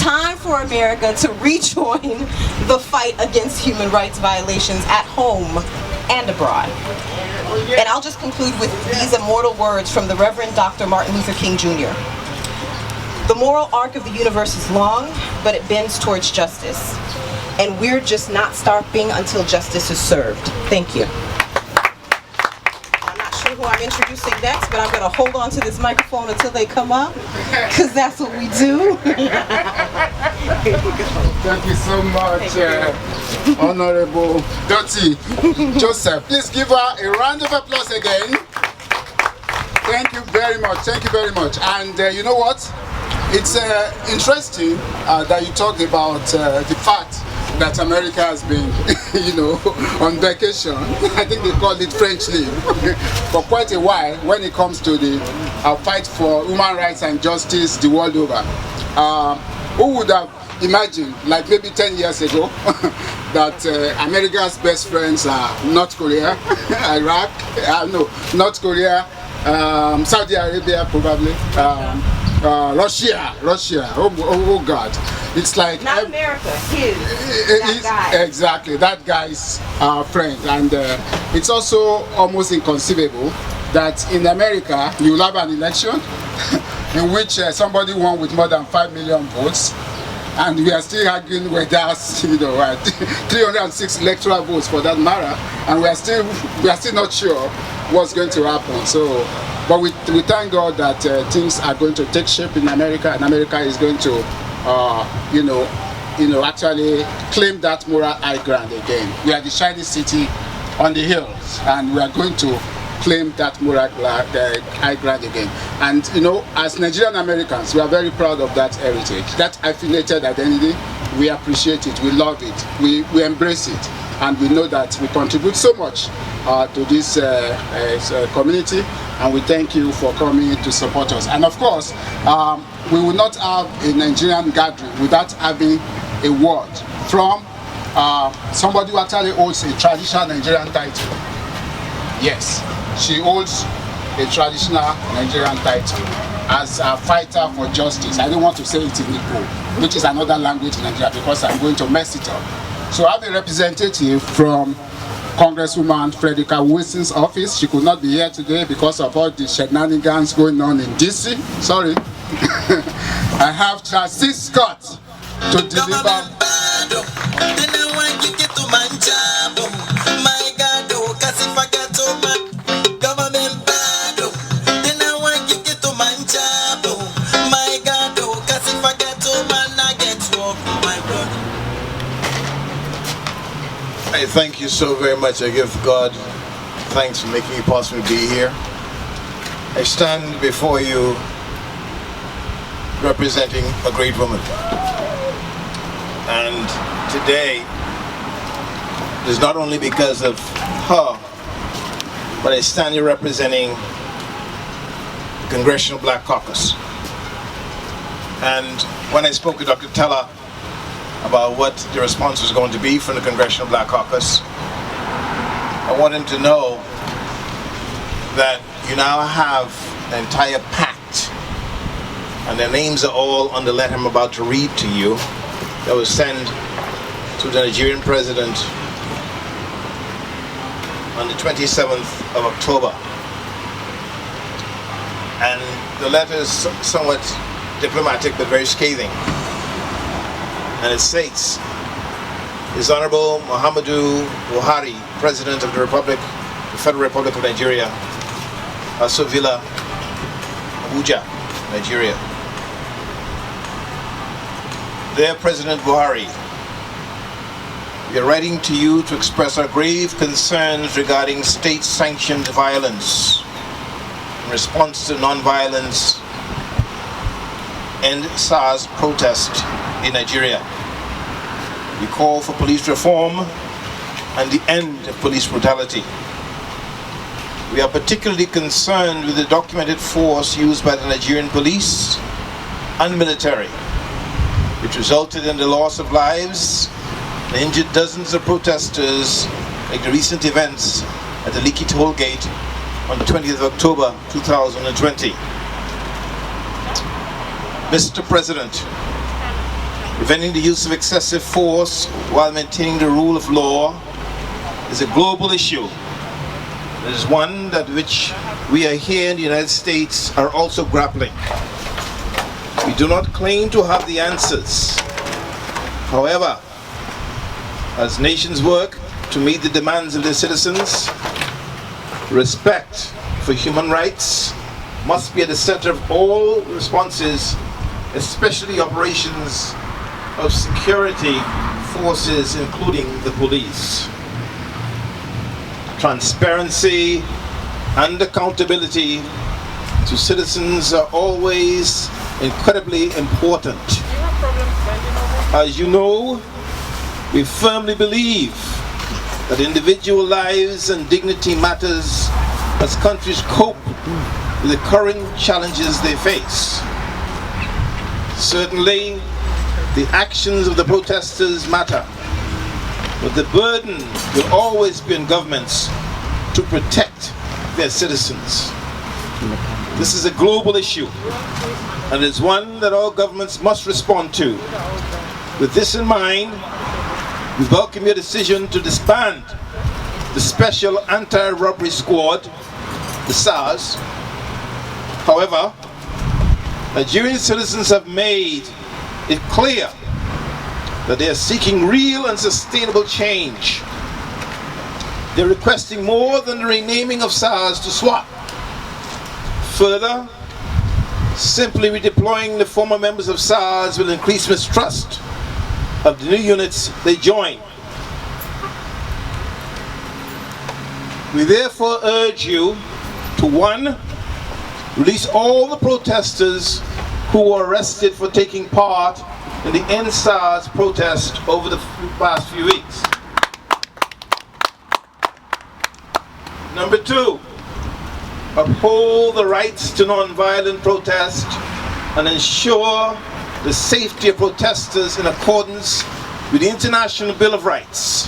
time for America to rejoin the fight against human rights violations at home and abroad. And I'll just conclude with these immortal words from the Reverend Dr. Martin Luther King Jr. The moral arc of the universe is long, but it bends towards justice. And we're just not stopping until justice is served. Thank you. I'm not sure who I'm introducing next, but I'm going to hold on to this microphone until they come up, because that's what we do. Thank you so much, Honorable Dottie Joseph. Please give her a round of applause again. Thank you very much. Thank you very much. And you know what? It's interesting that you talked about the fact that America has been, on vacation. I think they call it French leave for quite a while when it comes to the fight for human rights and justice the world over. Who would have imagined, like maybe 10 years ago, that America's best friends are North Korea, Iraq, North Korea, Saudi Arabia probably, Russia, oh God. It's like not America, that guy. Exactly, that guy's friend. And it's also almost inconceivable that in America you will have an election in which somebody won with more than 5 million votes, and we are still arguing whether 306 electoral votes for that matter, and we are still not sure what's going to happen. So, but we thank God that things are going to take shape in America, and America is going to actually claim that moral high ground again. We are the shiny city on the hills, and we are going to claim that moral high ground again. And as Nigerian Americans, we are very proud of that heritage, that affiliated identity. We appreciate it, we love it, we embrace it, and we know that we contribute so much to this community, and we thank you for coming to support us. And of course, we will not have a Nigerian gathering without having a word from somebody who actually holds a traditional Nigerian title. Yes, she holds a traditional Nigerian title as a fighter for justice. I don't want to say it in Igbo, which is another language in Nigeria, because I'm going to mess it up. So I have a representative from Congresswoman Frederica Wilson's office. She could not be here today because of all the shenanigans going on in DC. Sorry. I have Chassis Scott to deliver. I thank you so very much. I give God thanks for making it possible to be here. I stand before you representing a great woman. And today is not only because of her, but I stand here representing the Congressional Black Caucus. And when I spoke with Dr. Teller about what the response was going to be from the Congressional Black Caucus, I want him to know that you now have an entire pact, and their names are all on the letter I'm about to read to you, that was sent to the Nigerian president on the 27th of October. And the letter is somewhat diplomatic but very scathing. And it states, His Honorable Muhammadu Buhari, President of the Federal Republic of Nigeria, Aso Villa, Abuja, Nigeria. Dear President Buhari, we are writing to you to express our grave concerns regarding state-sanctioned violence. In response to non-violence and SARS protest in Nigeria, we call for police reform and the end of police brutality. We are particularly concerned with the documented force used by the Nigerian police and military, which resulted in the loss of lives and injured dozens of protesters, like the recent events at the Lekki toll gate on the 20th of October 2020. Mr. President, Preventing the use of excessive force while maintaining the rule of law is a global issue. It is one that which we are here in the United States are also grappling. We do not claim to have the answers. However, as nations work to meet the demands of their citizens, respect for human rights must be at the center of all responses, especially operations of security forces, including the police. Transparency and accountability to citizens are always incredibly important. As you know, we firmly believe that individual lives and dignity matters as countries cope with the current challenges they face. Certainly, the actions of the protesters matter, but the burden will always be on governments to protect their citizens. This is a global issue, and is one that all governments must respond to. With this in mind, we welcome your decision to disband the Special Anti-Robbery Squad, the SARS. However, Nigerian citizens have made it clear that they are seeking real and sustainable change. They're requesting more than the renaming of SARS to SWAT. Further, simply redeploying the former members of SARS will increase mistrust of the new units they join. We therefore urge you to 1. Release all the protesters who were arrested for taking part in the End SARS protest over the past few weeks. Number 2, uphold the rights to non-violent protest and ensure the safety of protesters in accordance with the International Bill of Rights,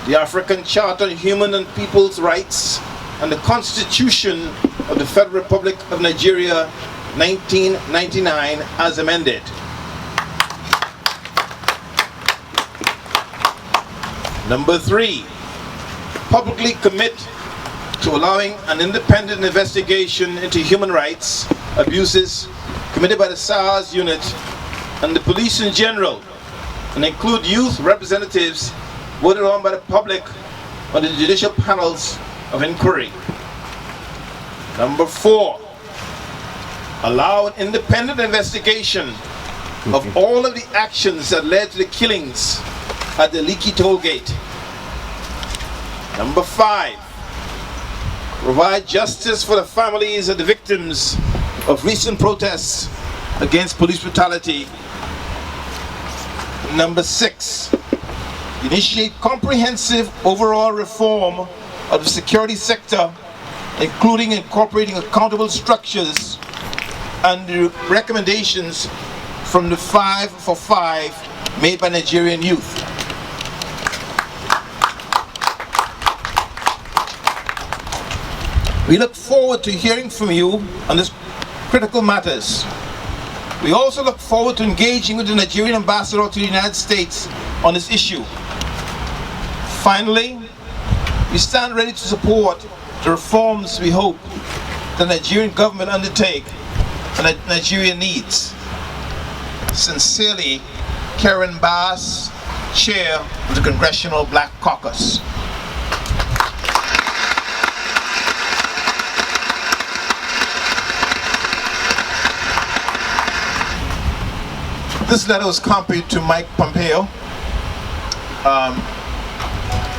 the African Charter on Human and People's Rights, and the Constitution of the Federal Republic of Nigeria, 1999, as amended. Number 3, publicly commit to allowing an independent investigation into human rights abuses committed by the SARS unit and the police in general, and include youth representatives voted on by the public on the judicial panels of inquiry. Number 4, allow an independent investigation of all of the actions that led to the killings at the Lekki toll gate. Number 5, provide justice for the families of the victims of recent protests against police brutality. Number 6, initiate comprehensive overall reform of the security sector, including incorporating accountable structures and the recommendations from the 5 for 5 made by Nigerian youth. We look forward to hearing from you on these critical matters. We also look forward to engaging with the Nigerian ambassador to the United States on this issue. Finally, we stand ready to support the reforms we hope the Nigerian government undertake and that Nigeria needs. Sincerely, Karen Bass, Chair of the Congressional Black Caucus. This letter was copied to Mike Pompeo,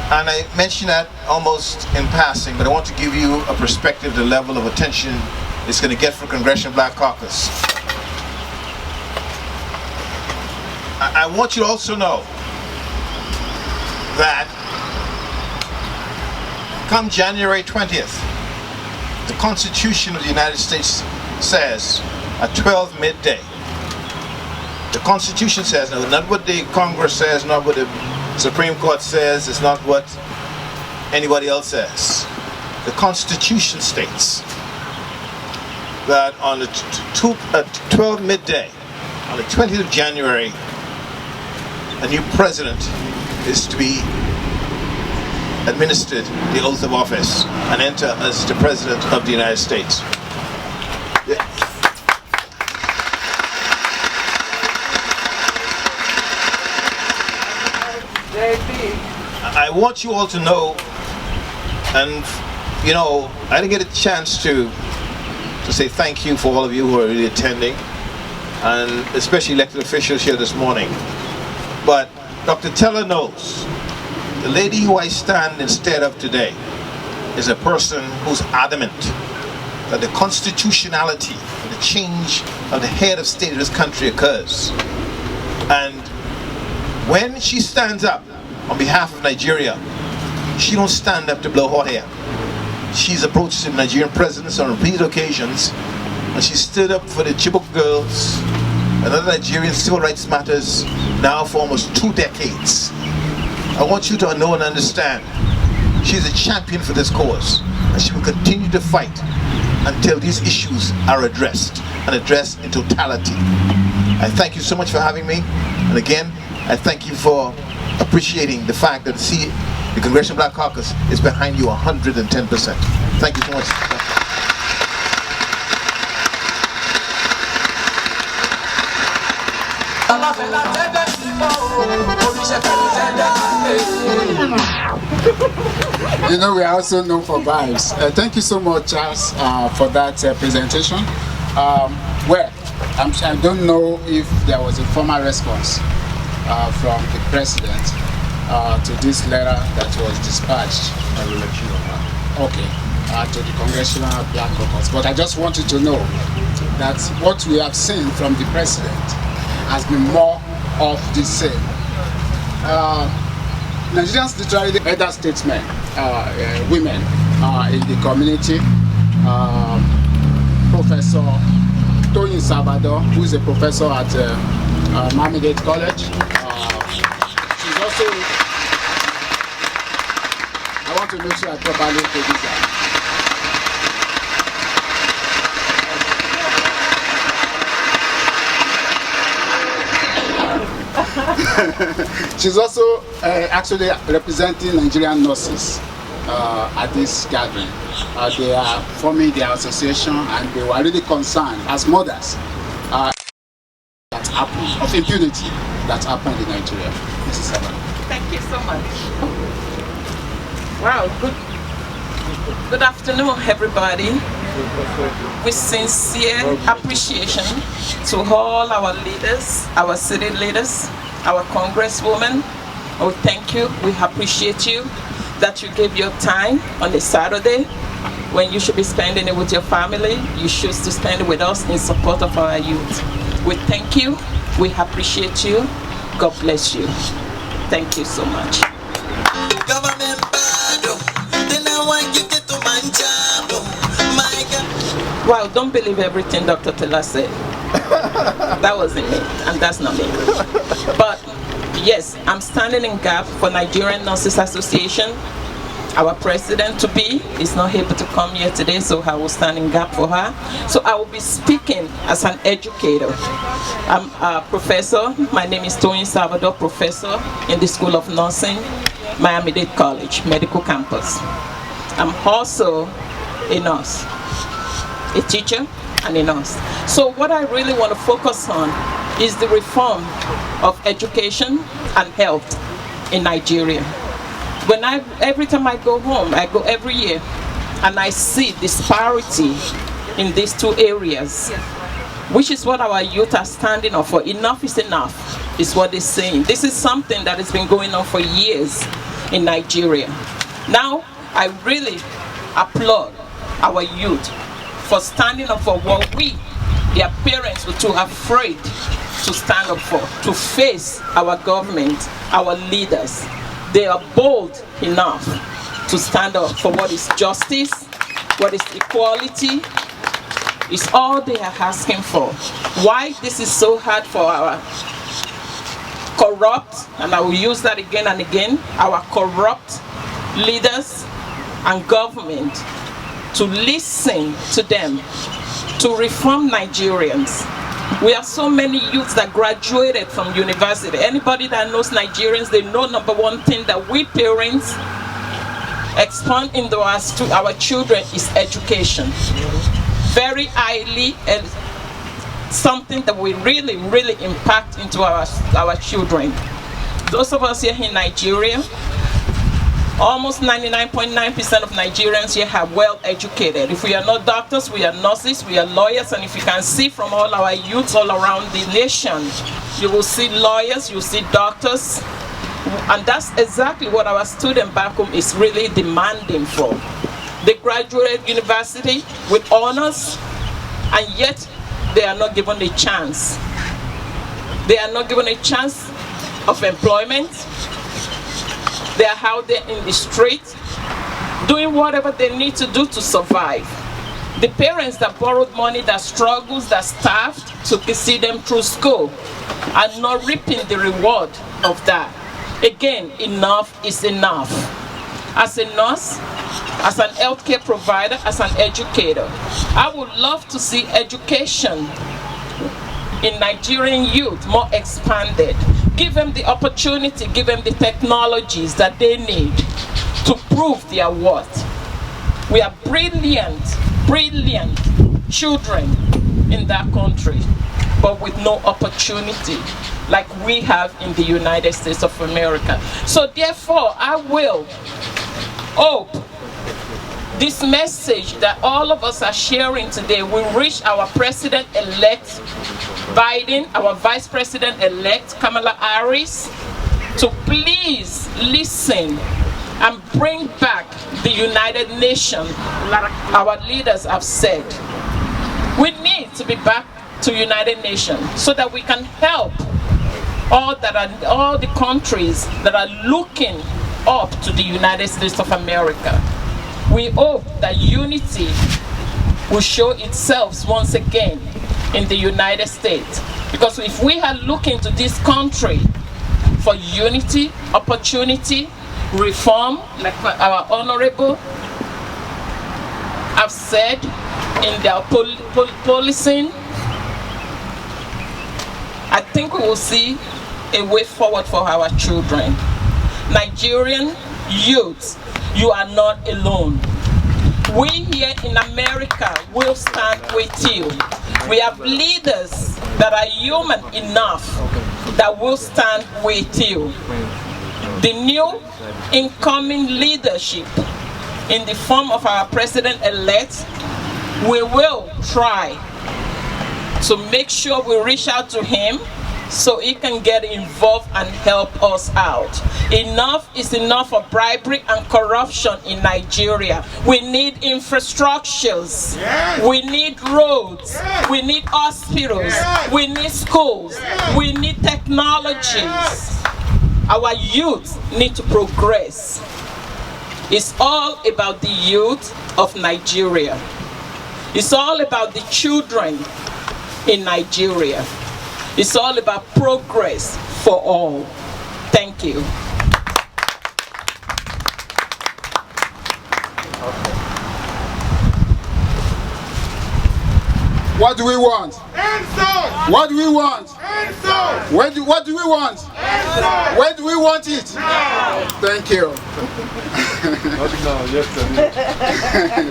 and I mention that almost in passing, but I want to give you a perspective, the level of attention it's going to get for Congressional Black Caucus. I want you to also know that come January 20th, the Constitution of the United States says at 12 midday. The Constitution says, no, not what the Congress says, not what the Supreme Court says, it's not what anybody else says. The Constitution states that on the 12 midday, on the 20th of January, a new president is to be administered the oath of office and enter as the President of the United States. I want you all to know, and you know, I didn't get a chance to say thank you for all of you who are really attending, and especially elected officials here this morning. But Dr. Teller knows the lady who I stand instead of today is a person who's adamant that the constitutionality and the change of the head of state of this country occurs. And when she stands up on behalf of Nigeria, she don't stand up to blow hot air. She's approached the Nigerian presidents on repeated occasions, and she stood up for the Chibok girls and other Nigerian civil rights matters now for almost 2 decades. I want you to know and understand, she's a champion for this cause, and she will continue to fight until these issues are addressed, and addressed in totality. I thank you so much for having me, and again, I thank you for appreciating the fact that the Congressional Black Caucus is behind you 110%. Thank you so much. You know, we are also known for vibes. Thank you so much, Charles, for that presentation. Well, I don't know if there was a formal response from the president to this letter that was dispatched. I will let you know. Okay, to the Congressional Black Caucus. But I just wanted to know that what we have seen from the president has been more of the same. Nigerians literally elder statesmen, women in the community. Professor Tony Salvador, who is a professor at Miami-Dade College. She's also, I want to make sure I properly introduce her. She's also actually representing Nigerian nurses at this gathering. They are forming their association, and they were really concerned as mothers that happened, of impunity that happened in Nigeria. Mrs. Sabah. Thank you so much. Wow, good afternoon, everybody. With sincere appreciation to all our leaders, our city leaders, our congresswomen, oh, thank you. We appreciate you that you gave your time on a Saturday when you should be spending it with your family. You choose to spend it with us in support of our youth. We thank you. We appreciate you. God bless you. Thank you so much. Wow, don't believe everything Dr. Tella said. That wasn't me, and that's not me. But yes, I'm standing in gap for Nigerian Nurses Association. Our president-to-be is not able to come here today, so I will stand in gap for her. So I will be speaking as an educator. I'm a professor. My name is Tony Salvador, professor in the School of Nursing, Miami-Dade College, Medical Campus. I'm also a nurse, a teacher, and a nurse. So what I really want to focus on is the reform of education and health in Nigeria. Every time I go home, I go every year, and I see disparity in these two areas, which is what our youth are standing up for. Enough is enough, is what they're saying. This is something that has been going on for years in Nigeria. Now, I really applaud our youth for standing up for what we, their parents, were too afraid to stand up for, to face our government, our leaders. They are bold enough to stand up for what is justice, what is equality. It's all they are asking for. Why this is so hard for our corrupt, and I will use that again and again, our corrupt leaders and government to listen to them, to reform Nigerians. We have so many youths that graduated from university. Anybody that knows Nigerians, they know number one thing that we parents expand into our children is education. Very highly, and something that we really, really impact into our children. Those of us here in Nigeria, almost 99.9% of Nigerians here are well educated. If we are not doctors, we are nurses, we are lawyers, and if you can see from all our youths all around the nation, you will see lawyers, you will see doctors, and that's exactly what our student back home is really demanding for. They graduated university with honors, and yet they are not given a chance. They are not given a chance of employment. They are out there in the street doing whatever they need to do to survive. The parents that borrowed money, that struggles, that starved to see them through school are not reaping the reward of that. Again, enough is enough. As a nurse, as an healthcare provider, as an educator, I would love to see education in Nigerian youth more expanded. Give them the opportunity, give them the technologies that they need to prove their worth. We are brilliant, brilliant children in that country, but with no opportunity like we have in the United States of America. So therefore, I will hope this message that all of us are sharing today will reach our President-elect Biden, our Vice President-elect Kamala Harris, to please listen and bring back the United Nations, like our leaders have said. We need to be back to United Nations so that we can help all the countries that are looking up to the United States of America. We hope that unity will show itself once again in the United States. Because if we are looking to this country for unity, opportunity, reform, like our honorable have said in their policing, I think we will see a way forward for our children. Nigerian youths, you are not alone. We here in America will stand with you. We have leaders that are human enough that will stand with you. The new incoming leadership in the form of our president-elect, we will try to make sure we reach out to him so he can get involved and help us out. Enough is enough of bribery and corruption in Nigeria. We need infrastructures. Yes. We need roads. Yes. We need hospitals. Yes. We need schools. Yes. We need technologies. Yes. Our youth need to progress. It's all about the youth of Nigeria. It's all about the children in Nigeria. It's all about progress for all. Thank you. What do we want? Answers! What do we want? Answers! What do we want? Answers! Where do we want it? Now! Thank you.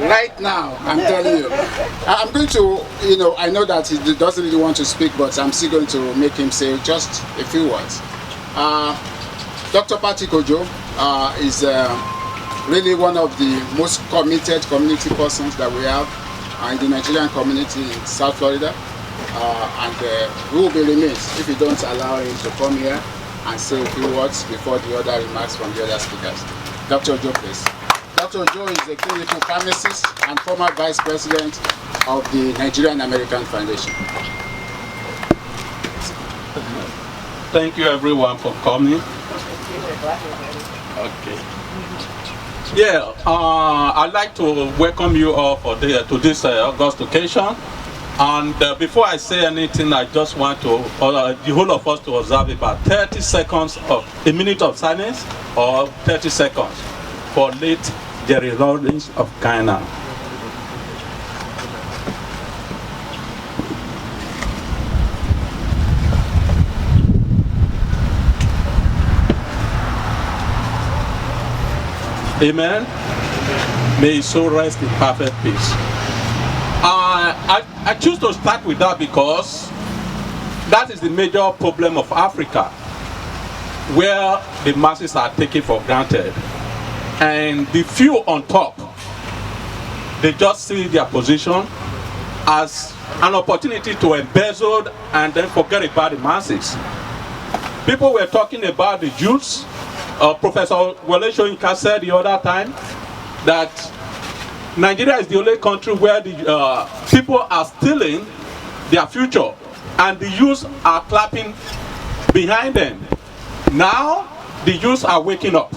Right now, I'm telling you. I'm going to, I know that he doesn't really want to speak, but I'm still going to make him say just a few words. Dr. Patti Kojo is really one of the most committed community persons that we have in the Nigerian community in South Florida. And we will be remiss if you don't allow him to come here and say a few words before the other remarks from the other speakers. Dr. Ojo, please. Dr. Ojo is a clinical pharmacist and former vice president of the Nigerian American Foundation. Thank you everyone for coming. Okay. Yeah, I'd like to welcome you all to this August occasion. And before I say anything, I just want to, the whole of us to observe about 30 seconds of a minute of silence, or 30 seconds for late Jerry Rawlings of Ghana. Amen. May his soul rest in perfect peace. I choose to start with that because that is the major problem of Africa, where the masses are taken for granted. And the few on top, they just see their position as an opportunity to embezzle and then forget about the masses. People were talking about the youths. Professor Wole Soyinka said the other time that Nigeria is the only country where the people are stealing their future and the youths are clapping behind them. Now the youths are waking up.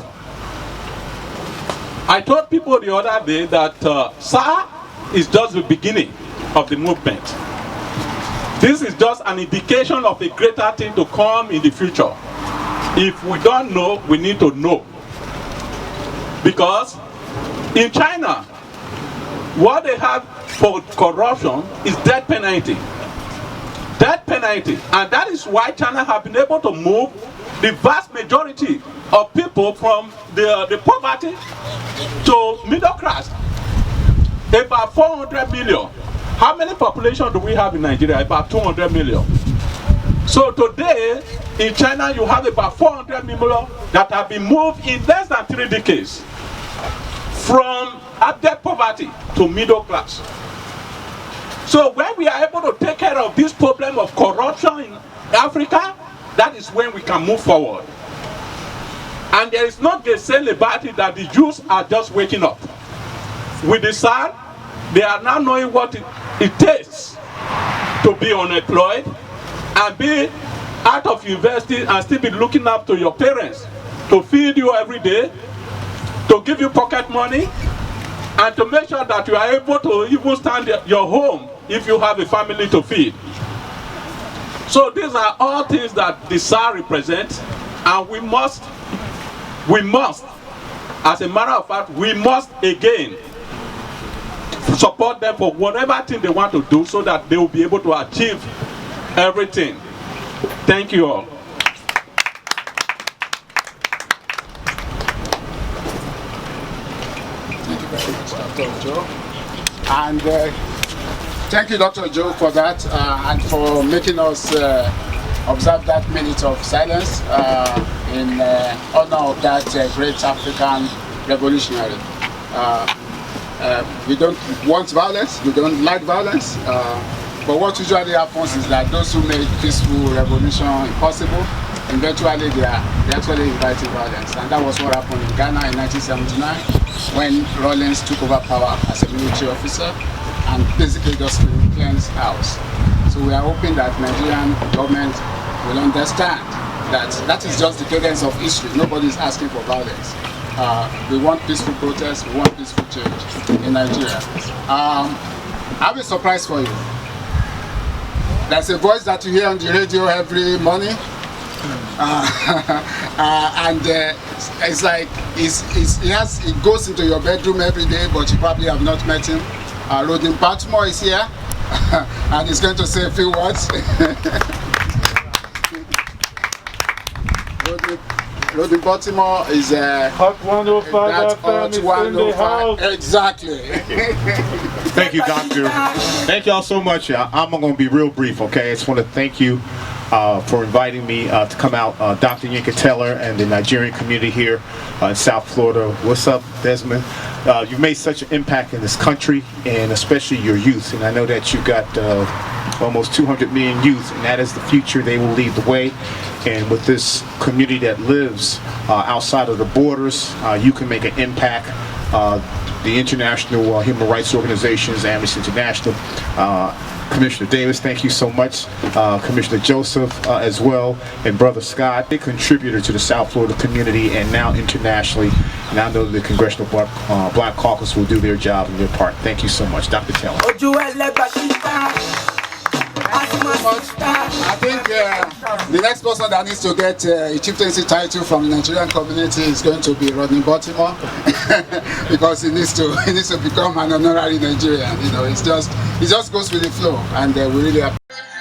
I told people the other day that SAR is just the beginning of the movement. This is just an indication of a greater thing to come in the future. If we don't know, we need to know. Because in China, what they have for corruption is death penalty. Death penalty. And that is why China have been able to move the vast majority of people from the poverty to middle class. About 400 million. How many population do we have in Nigeria? About 200 million. So today, in China, you have about 400 million that have been moved in less than 3 decades from abject poverty to middle class. So when we are able to take care of this problem of corruption in Africa, that is when we can move forward. And there is not the same about it that the Jews are just waking up. With the SAR, they are now knowing what it takes to be unemployed and be out of university and still be looking up to your parents to feed you every day, to give you pocket money, and to make sure that you are able to even stand your home if you have a family to feed. So these are all things that the SAR represents, and we must, as a matter of fact, we must again support them for whatever thing they want to do so that they will be able to achieve everything. Thank you all. Thank you very much, Dr. Joe. And thank you, Dr. Joe, for that and for making us observe that minute of silence in honor of that great African revolutionary. We don't want violence, we don't like violence, but what usually happens is that those who make peaceful revolution impossible, eventually they actually inviting violence. And that was what happened in Ghana in 1979 when Rawlings took over power as a military officer and basically just cleansed house. So we are hoping that Nigerian government will understand that that is just the cadence of history. Nobody is asking for violence. We want peaceful protests, we want peaceful change in Nigeria. I have a surprise for you. There's a voice that you hear on the radio every morning. And it's like he goes into your bedroom every day, but you probably have not met him. Rodney Baltimore is here, and he's going to say a few words. Rodney Baltimore is Hot 105 FM is in the house. Exactly. Thank you, Doctor. Thank y'all so much. I'm going to be real brief, okay? I just want to thank you for inviting me to come out. Dr. Yinka Taylor and the Nigerian community here in South Florida. What's up, Desmond? You've made such an impact in this country, and especially your youth. And I know that you've got almost 200 million youth, and that is the future. They will lead the way. And with this community that lives outside of the borders, you can make an impact. The international human rights organizations, Amnesty International, Commissioner Davis, thank you so much. Commissioner Joseph as well, and Brother Scott, a contributor to the South Florida community and now internationally. And I know the Congressional Black Caucus will do their job and their part. Thank you so much. Dr. Taylor. I think the next person that needs to get a chieftaincy title from the Nigerian community is going to be Rodney Baltimore because he needs to become an honorary Nigerian. You know, it just goes with the flow, and we really appreciate.